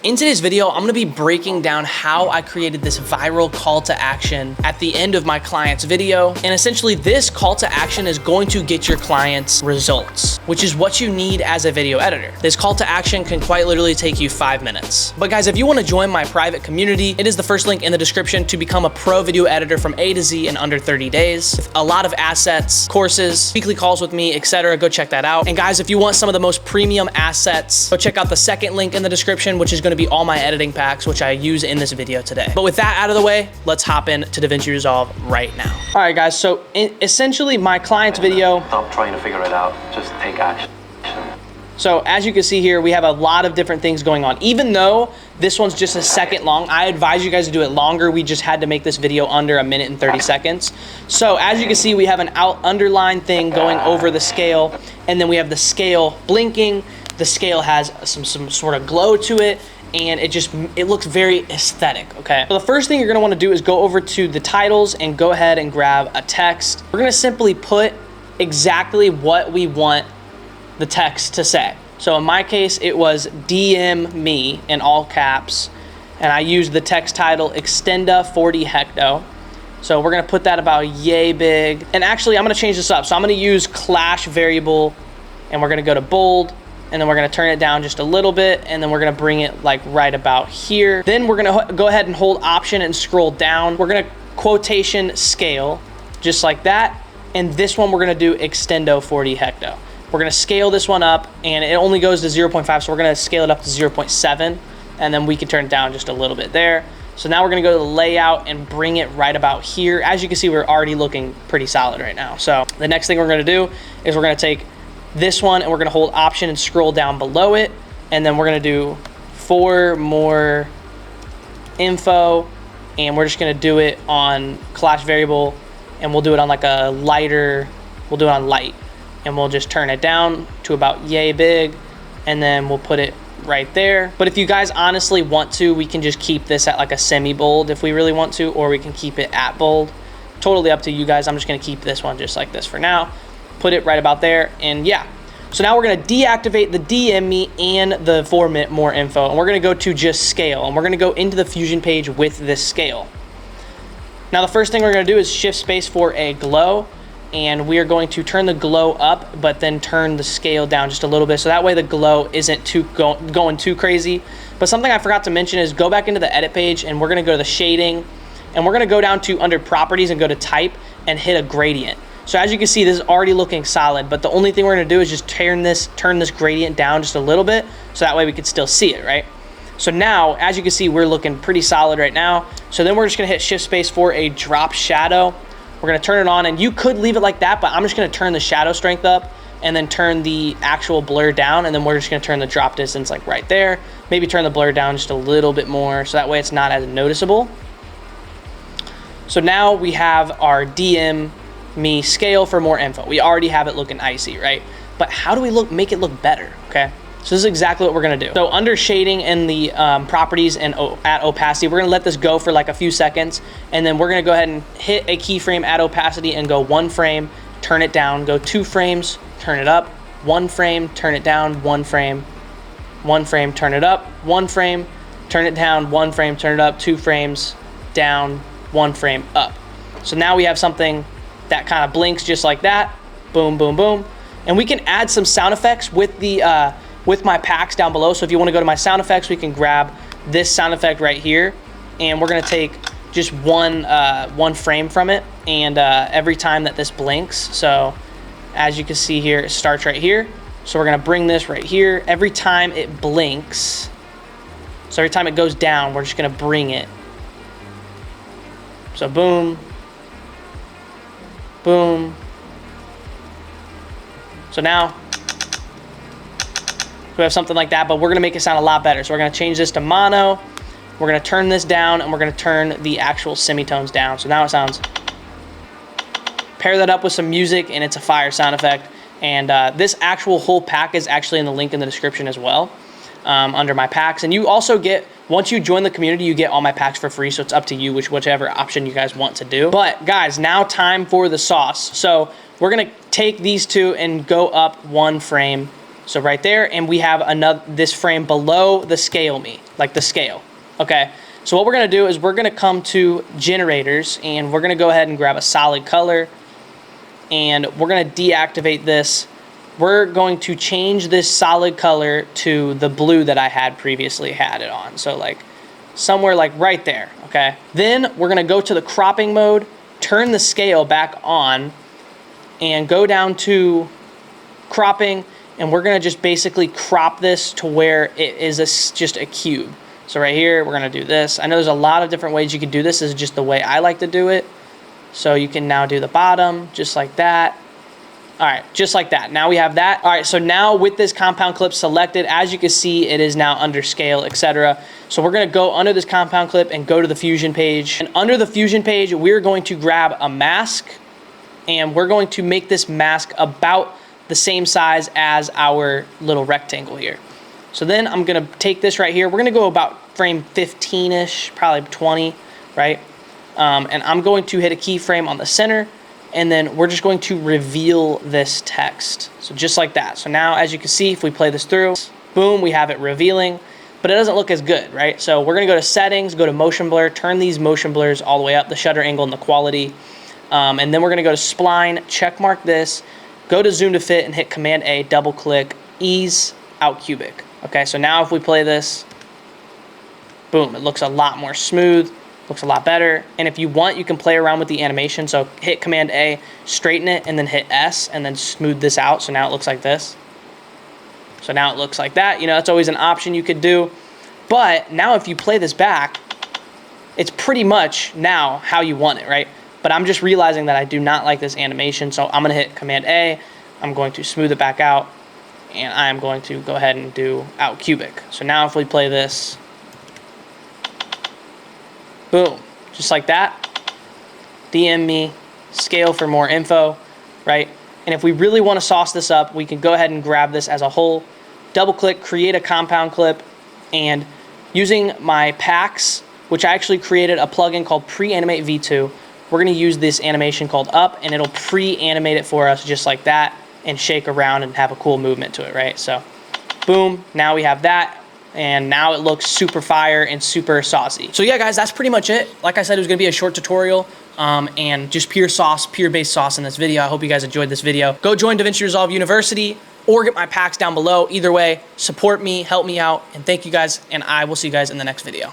In today's video, I'm gonna be breaking down how I created this viral call to action at the end of my client's video. And essentially this call to action is going to get your clients results, which is what you need as a video editor. This call to action can quite literally take you 5 minutes. But guys, if you wanna join my private community, it is the first link in the description to become a pro video editor from A to Z in under 30 days. With a lot of assets, courses, weekly calls with me, etc. Go check that out. And guys, if you want some of the most premium assets, go check out the second link in the description, which is gonna be all my editing packs, which I use in this video today. But with that out of the way, let's hop into Davinci Resolve right now. All right, guys, so essentially my client's video. Stop trying to figure it out, just take action. So as you can see here, we have a lot of different things going on. Even though this one's just a second long, I advise you guys to do it longer. We just had to make this video under 1 minute and 30 seconds. So as you can see, we have an underline thing going over the scale, and then we have the scale blinking. The scale has some sort of glow to it, and it looks very aesthetic, okay? So the first thing you're gonna wanna do is go over to the titles and go ahead and grab a text. We're gonna simply put exactly what we want the text to say. So in my case, it was DM me in all caps, and I used the text title Extenda 40 hecto. So we're gonna put that about yay big. And actually, I'm gonna change this up. So I'm gonna use clash variable, and we're gonna go to bold, and then we're gonna turn it down just a little bit, and then we're gonna bring it like right about here. Then we're gonna go ahead and hold Option and scroll down. We're gonna quotation scale, just like that. And this one we're gonna do Extendo 40 hecto. We're gonna scale this one up, and it only goes to 0.5, so we're gonna scale it up to 0.7, and then we can turn it down just a little bit there. So now we're gonna go to the layout and bring it right about here. As you can see, we're already looking pretty solid right now. So the next thing we're gonna do is we're gonna take this one and we're gonna hold Option and scroll down below it, and then we're gonna do for more info, and we're just gonna do it on clash variable, and we'll do it on like a lighter, we'll do it on light, and we'll just turn it down to about yay big, and then we'll put it right there. But if you guys honestly want to, we can just keep this at like a semi-bold if we really want to, or we can keep it at bold. Totally up to you guys. I'm just gonna keep this one just like this for now. Put it right about there, and yeah. So now we're gonna deactivate the DM me and the for more info, and we're gonna go to just scale, and we're gonna go into the Fusion page with this scale. Now the first thing we're gonna do is shift space for a glow, and we are going to turn the glow up, but then turn the scale down just a little bit, so that way the glow isn't going too crazy. But something I forgot to mention is go back into the edit page, and we're gonna go to the shading, and we're gonna go down to under properties and go to type and hit a gradient. So as you can see, this is already looking solid, but the only thing we're gonna do is just turn this gradient down just a little bit, so that way we can still see it, right? So now, as you can see, we're looking pretty solid right now. So then we're just gonna hit shift space for a drop shadow. We're gonna turn it on, and you could leave it like that, but I'm just gonna turn the shadow strength up and then turn the actual blur down, and then we're just gonna turn the drop distance like right there. Maybe turn the blur down just a little bit more, so that way it's not as noticeable. So now we have our DM me scale for more info. We already have it looking icy, right? But how do we make it look better, okay? So this is exactly what we're gonna do. So under shading in the properties and at opacity, we're gonna let this go for like a few seconds, and then we're gonna go ahead and hit a keyframe at opacity and go 1 frame, turn it down, go 2 frames, turn it up, 1 frame, turn it down, 1 frame, 1 frame, turn it up, 1 frame, turn it down, 1 frame, turn it up, 2 frames, down, 1 frame, up. So now we have something that kind of blinks just like that, boom, boom, boom. And we can add some sound effects with the with my packs down below. So if you want to go to my sound effects, we can grab this sound effect right here, and we're gonna take just one frame from it, and every time that this blinks. So as you can see here, it starts right here. So we're gonna bring this right here. Every time it blinks, so every time it goes down, we're just gonna bring it. So boom, boom. So now we have something like that, but we're gonna make it sound a lot better. So we're gonna change this to mono. We're gonna turn this down, and we're gonna turn the actual semitones down. So now it sounds, pair that up with some music, and it's a fire sound effect. And this actual whole pack is actually in the link in the description as well, under my packs. And you also get, once you join the community, you get all my packs for free, so it's up to you whichever option you guys want to do. But guys, now time for the sauce. So we're gonna take these two and go up 1 frame. So right there, and we have this frame below the scale me. like the scale, okay? So what we're gonna do is we're gonna come to generators, and we're gonna go ahead and grab a solid color, and we're gonna deactivate this. We're going to change this solid color to the blue that I had previously had it on. So like somewhere like right there, okay? Then we're gonna go to the cropping mode, turn the scale back on, and go down to cropping, and we're gonna just basically crop this to where it is just a cube. So right here, we're gonna do this. I know there's a lot of different ways you could do this. This is just the way I like to do it. So you can now do the bottom, just like that. All right, just like that. Now we have that. All right, so now with this compound clip selected, as you can see, it is now under scale, etc. So we're gonna go under this compound clip and go to the Fusion page. And under the Fusion page, we're going to grab a mask, and we're going to make this mask about the same size as our little rectangle here. So then I'm gonna take this right here. We're gonna go about frame 15-ish, probably 20, right? And I'm going to hit a keyframe on the center, and then we're just going to reveal this text. So just like that. So now, as you can see, if we play this through, boom, we have it revealing, but it doesn't look as good, right? So we're gonna go to settings, go to motion blur, turn these motion blurs all the way up, the shutter angle and the quality. And then we're gonna go to spline, check mark this, go to zoom to fit and hit Command A, double click, ease out cubic. Okay, so now if we play this, boom, it looks a lot more smooth, looks a lot better. And if you want, you can play around with the animation. So hit Command A, straighten it, and then hit S, and then smooth this out. So now it looks like this. So now it looks like that. You know, that's always an option you could do. But now if you play this back, it's pretty much now how you want it, right? But I'm just realizing that I do not like this animation. So I'm gonna hit Command A, I'm going to smooth it back out, and I'm going to go ahead and do out cubic. So now if we play this, boom, just like that. DM me, scale for more info, right? And if we really want to sauce this up, we can go ahead and grab this as a whole, double click, create a compound clip, and using my packs, which I actually created a plugin called Pre-Animate V2, we're gonna use this animation called Up, and it'll pre-animate it for us just like that, and shake around and have a cool movement to it, right? So boom, now we have that. And now it looks super fire and super saucy. So yeah, guys, that's pretty much it. Like I said, it was gonna be a short tutorial and just pure sauce, pure base sauce in this video. I hope you guys enjoyed this video. Go join Davinci Resolve University or get my packs down below. Either way, support me, help me out, and thank you guys, and I will see you guys in the next video.